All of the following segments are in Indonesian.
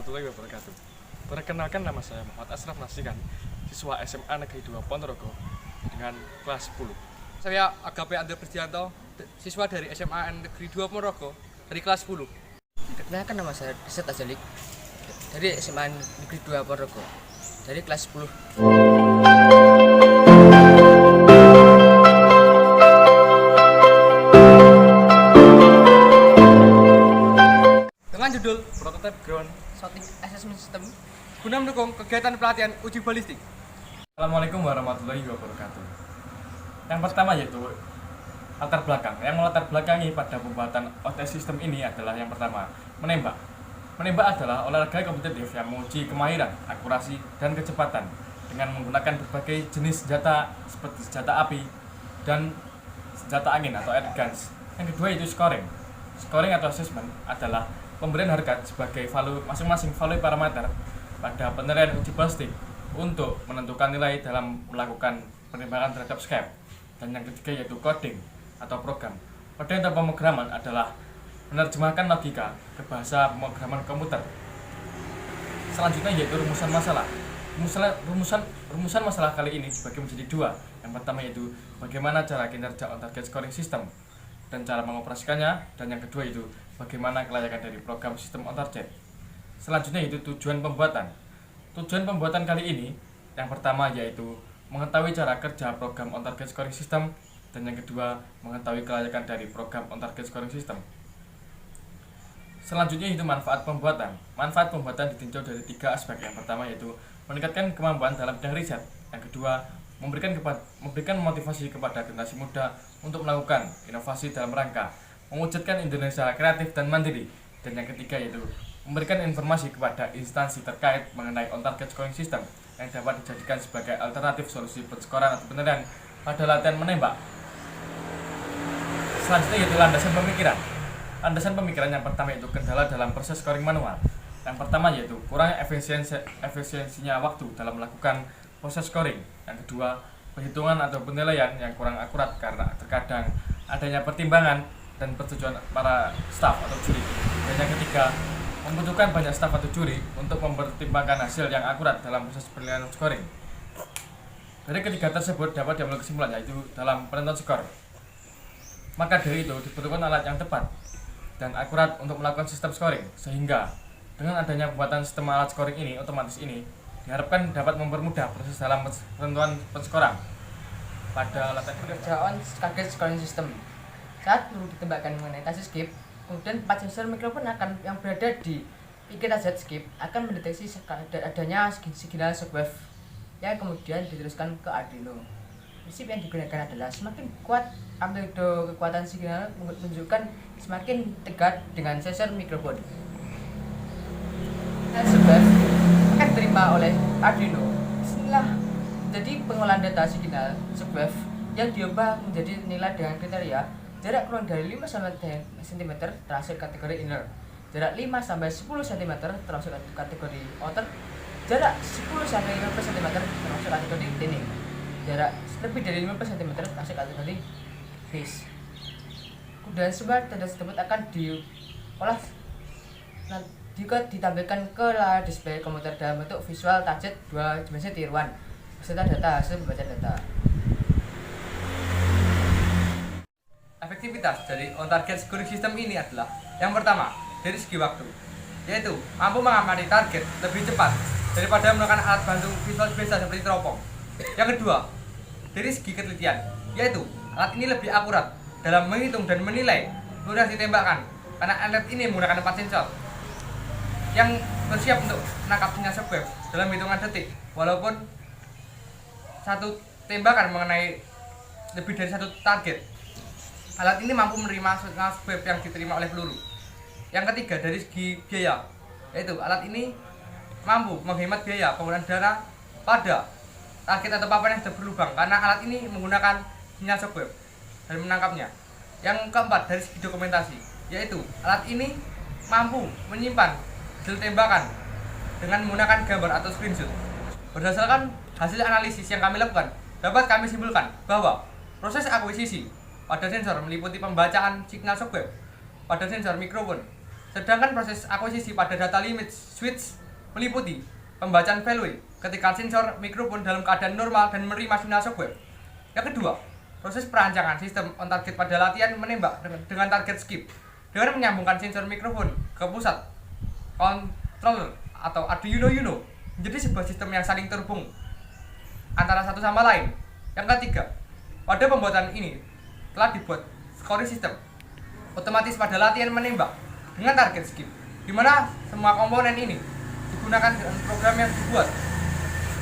warahmatullahi wabarakatuh. Perkenalkan, nama saya Muhammad Asraf Nasikan, siswa SMA Negeri 2 Ponorogo dengan kelas 10. Saya Agape Andre Berdianto, siswa dari SMA Negeri 2 Ponorogo dari kelas 10. Perkenalkan, nama saya Riset Azalik dari SMA Negeri 2 Ponorogo dari kelas 10. Dengan judul Prototype Ground. Shooting Assessment System. guna mendukung kegiatan pelatihan uji balistik. Assalamualaikum warahmatullahi wabarakatuh. Yang pertama yaitu latar belakang. Yang melatar belakangi pada pembuatan OTS sistem ini adalah yang pertama, menembak. Menembak adalah olahraga kompetitif yang menguji kemahiran, akurasi, dan kecepatan dengan menggunakan berbagai jenis senjata seperti senjata api dan senjata angin atau air guns. Yang kedua itu scoring. Scoring atau assessment adalah pemberian harkat sebagai masing-masing value parameter pada penilaian uji balistik untuk menentukan nilai dalam melakukan penembakan terhadap scape. Dan yang ketiga yaitu coding atau program. Coding atau pemrograman adalah menerjemahkan logika ke bahasa pemrograman komputer. Selanjutnya yaitu rumusan masalah. Rumusan masalah kali ini dibagi menjadi dua. Yang pertama yaitu bagaimana cara kinerja on target scoring system dan cara mengoperasikannya, dan yang kedua itu bagaimana kelayakan dari program sistem on target. Selanjutnya itu tujuan pembuatan. Tujuan pembuatan kali ini yang pertama yaitu mengetahui cara kerja program on target scoring system, dan yang kedua mengetahui kelayakan dari program on target scoring system. Selanjutnya itu manfaat pembuatan. Manfaat pembuatan ditinjau dari tiga aspek. Yang pertama yaitu meningkatkan kemampuan dalam bidang riset. Yang kedua, memberikan motivasi kepada generasi muda untuk melakukan inovasi dalam rangka mewujudkan Indonesia kreatif dan mandiri. Dan yang ketiga yaitu memberikan informasi kepada instansi terkait mengenai on target scoring system yang dapat dijadikan sebagai alternatif solusi penskoran atau penilaian pada latihan menembak. Selanjutnya yaitu landasan pemikiran. Landasan pemikiran yang pertama yaitu kendala dalam proses scoring manual. Yang pertama yaitu kurangnya efisiensinya waktu dalam melakukan proses scoring. Yang kedua, perhitungan atau penilaian yang kurang akurat karena terkadang adanya pertimbangan dan persetujuan para staf atau juri. Dan yang ketiga, membutuhkan banyak staf atau juri untuk mempertimbangkan hasil yang akurat dalam proses penilaian scoring. Dari ketiga tersebut dapat diambil kesimpulan yaitu dalam penentuan skor. Maka dari itu dibutuhkan alat yang tepat dan akurat untuk melakukan sistem scoring, sehingga dengan adanya pembuatan sistem alat scoring ini otomatis ini diharapkan dapat mempermudah proses dalam penentuan penskoran pada alat Pekerjaan target scoring system. Saat perlu ditembakkan mengenai target skip, kemudian 4 sensor mikrofon yang berada di pikir target skip akan mendeteksi adanya signal shockwave yang kemudian diteruskan ke Arduino. Prinsip yang digunakan adalah semakin kuat amplitude kekuatan signal menunjukkan semakin dekat dengan sensor mikrofon. Shockwave akan diterima oleh Arduino. Disinilah menjadi pengolahan data signal shockwave yang diubah menjadi nilai dengan kriteria jarak kurang dari 5 cm termasuk kategori inner, jarak 5 sampai 10 cm termasuk kategori outer, jarak 10 sampai 15 cm termasuk kategori thinning, jarak lebih dari 15 cm termasuk kategori base. Kemudian semua data tersebut akan diolah juga ditampilkan ke layar display komputer dalam bentuk visual target 2 dimensi tier 1 beserta data hasil membaca data. Efektivitas dari on target scoring system ini adalah yang pertama, dari segi waktu, yaitu mampu mengamati target lebih cepat daripada menggunakan alat bantu visual biasa seperti teropong. Yang kedua, dari segi ketelitian, yaitu alat ini lebih akurat dalam menghitung dan menilai peluru yang ditembakkan karena alat ini menggunakan 4 sensor yang bersiap untuk menangkap sinyal shockwave dalam hitungan detik, walaupun satu tembakan mengenai lebih dari satu target. Alat ini mampu menerima sinyal shockwave yang diterima oleh peluru. Yang ketiga, dari segi biaya, yaitu alat ini mampu menghemat biaya penggunaan dana pada target atau papan yang sudah berlubang karena alat ini menggunakan sinyal shockwave dan menangkapnya. Yang keempat, dari segi dokumentasi, yaitu alat ini mampu menyimpan hasil tembakan dengan menggunakan gambar atau screenshot. Berdasarkan hasil analisis yang kami lakukan, dapat kami simpulkan bahwa proses akuisisi pada sensor meliputi pembacaan signal shockwave pada sensor mikrofon Sedangkan proses akuisisi pada data limit switch meliputi pembacaan value ketika sensor mikrofon dalam keadaan normal dan menerima sinyal shockwave. Yang kedua, proses perancangan sistem on target pada latihan menembak dengan target skip dengan menyambungkan sensor mikrofon ke pusat controller atau Arduino Uno menjadi sebuah sistem yang saling terhubung antara satu sama lain. Yang ketiga, pada pembuatan ini telah dibuat scoring system otomatis pada latihan menembak dengan target skip, di mana semua komponen ini digunakan dengan program yang dibuat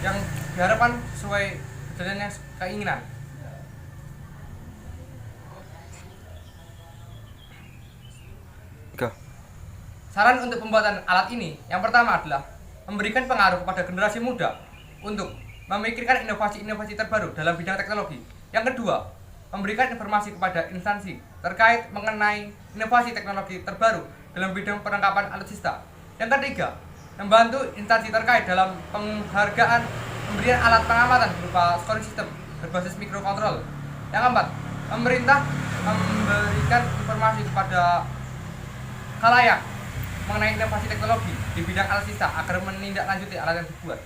yang diharapkan sesuai jalannya keinginan. Saran untuk pembuatan alat ini yang pertama adalah memberikan pengaruh kepada generasi muda untuk memikirkan inovasi-inovasi terbaru dalam bidang teknologi. Yang kedua, memberikan informasi kepada instansi terkait mengenai inovasi teknologi terbaru dalam bidang perlengkapan alutsista. Yang ketiga, membantu instansi terkait dalam penghargaan pemberian alat pengamatan berupa scoring system berbasis microcontrol. Yang keempat, pemerintah memberikan informasi kepada khalayak mengenai inovasi teknologi di bidang alutsista agar menindaklanjuti alat yang dibuat.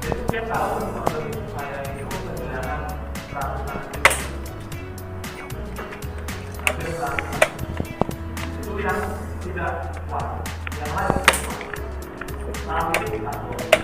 Setiap tahun saya itu kehilangan ratusan ribu. Tapi itu yang tidak kuat, yang lain. Tapi